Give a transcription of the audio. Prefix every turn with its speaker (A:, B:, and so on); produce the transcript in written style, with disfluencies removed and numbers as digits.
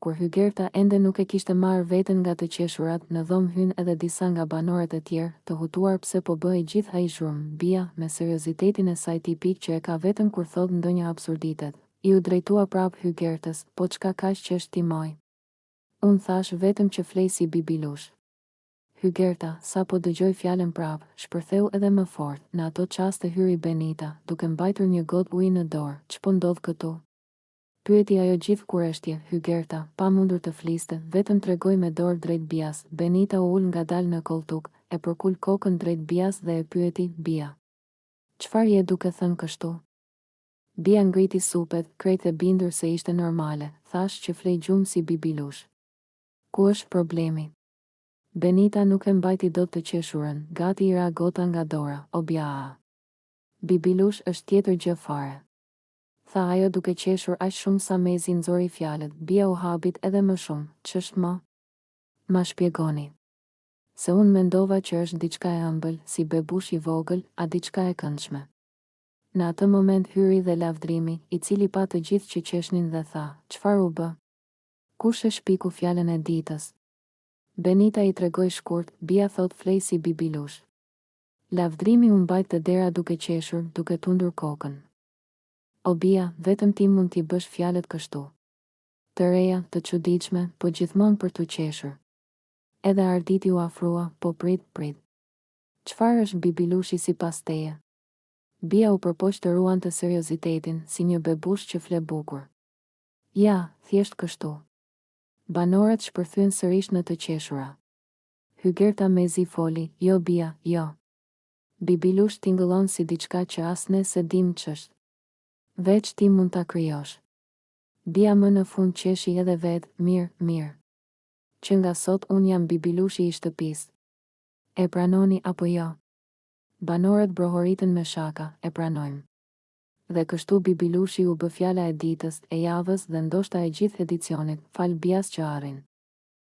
A: kur Hygerta ende nuk e kishte marrë veten nga të qeshurat, në dhomë hyn edhe disa nga banorët e tjerë, të hutuar pse po bëhej gjithë ai zhurmë. Bia, me seriozitetin e saj tipik që e ka vetëm kur thot ndonjë absurditet, i u drejtua prap Hygertës, po çka kaq që është timoj? Unë thash vetëm që flej si bibilush. Hygerta, sa po dëgjoj fjalën prap, shpërtheu edhe më fort. Në ato qaste hyri Benita, duke mbajtur një gotë ujë në dorë. Ç'po ndodh këtu? Pyeti ajo gjithë kureshtje. Hygerta, pa mundur të fliste, vetëm tregoi me dorë drejt Bias. Benita u ul ngadalë në koltuk, e përkul kokën drejt Bias dhe e pyeti, Bia, çfarë je duke thënë kështu? Bia ngriti supet, krejt e bindur se ishte normale. Thash që flej gjumë si bibilush. Ku është problemi? Benita nuk e mbajti dot të qeshurën, gati i ra gota nga dora. O Bia, bibilush është tjetër gjë fare, tha ajo duke qeshur aq shumë sa mezi nxori fjalët. Bia u habit edhe më shumë. Ç'është më? Ma shpjegoni. Se unë mendova që është diçka e ëmbël, si bebush i vogël, a diçka e këndshme. Në atë moment hyri dhe lavdrimi, i cili pa të gjithë që qeshnin dhe tha, çfarë u bë? Kush e shpiku fjalën e ditës? Benita i tregoi shkurt. Bia thot flej si bibilush. Lavdrimi u mbajt të dera duke qeshur, duke tundur kokën. O Bia, vetëm ti mund t'i bësh fjalët kështu. Të reja, të çuditshme, po gjithmonë për t'u qeshur. Edhe Arditi u afrua, po prit. Çfarë është bibilushi sipas teje? Bia u përpoq të ruan të seriozitetin, si një bebush që fle bukur. Ja, thjesht kështu. Banorët shpërthyen sërish në të qeshura. Hygerta mezi foli, jo Bia, jo. Bibilush tingëllon si diçka që as ne se dim ç'është. Veç ti mund ta krijosh. Bia më në fund qeshi edhe vetë, mirë. Që nga sot unë jam bibilushi i shtëpisë. E pranoni apo jo? Banorët brohoritën me shaka, e pranojmë. Dhe kështu bibilushi u bë fjala e ditës, e javës dhe ndoshta e gjithë edicionit, fal Bias që arrin.